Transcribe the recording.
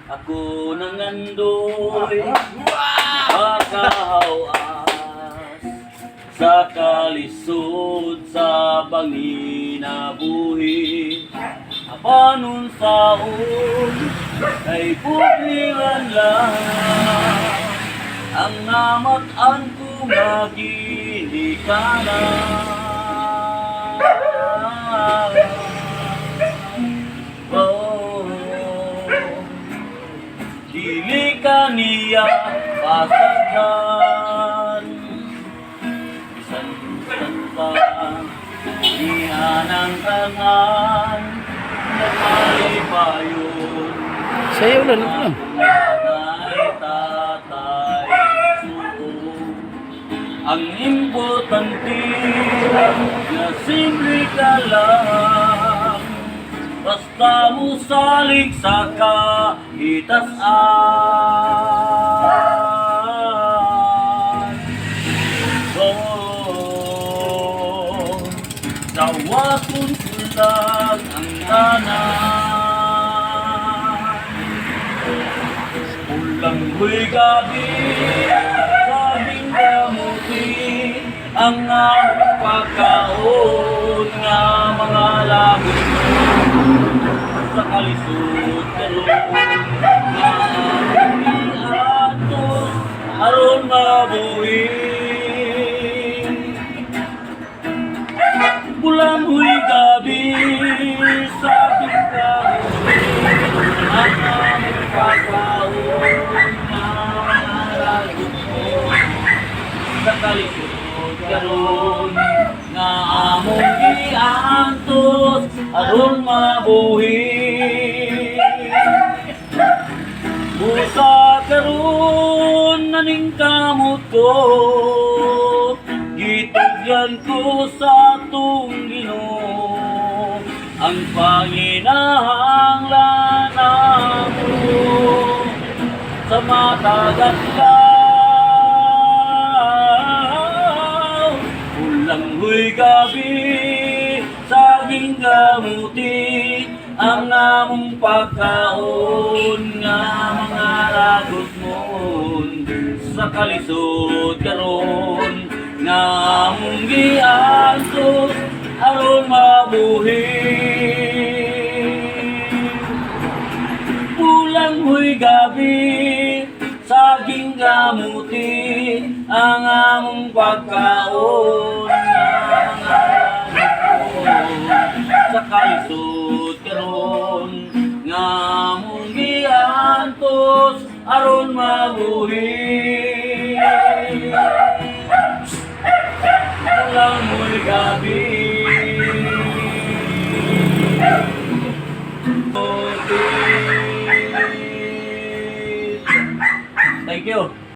Ako nangandoy makahawas sa kalisod sa panginabuhi. Apanon saon kay pupilan lang ang namatan ko nga ginikanan. Dili ka niya pasagdan, bisan pa niya ng tangan, nagmalipayon. Sayaw lang lang. Nanay, tatay, suko. Ang importante na simple ka lang, basta mo salig sa kahitasan. Oh, dawaton ko lang ang tanan. Ulang huy gabi, sabing kamuti, ang among pagkaon nga mga labi sa kalisod karon nga among atos aron mabuhi. Ulang huy gabi, sabing kamuti, ang among pagkaon nga mga labi sa kalisod karon nga among giantos aron mabuhi. Busa karon naning kamot ko, gitugyan ko sa atong Ginoo ang panginahanglan namo sa matagal ulang huy gabi, saging gamuti, ang among pagkaon nga mga ragot mon sa kalisod karon nga among giantos aron mabuhi. Ulang huy gabi, saging gamuti, ang among pagkaon nga mga sa kalisod karon nga among giantos aron mabuhi. Ulang huy gabi, thank you.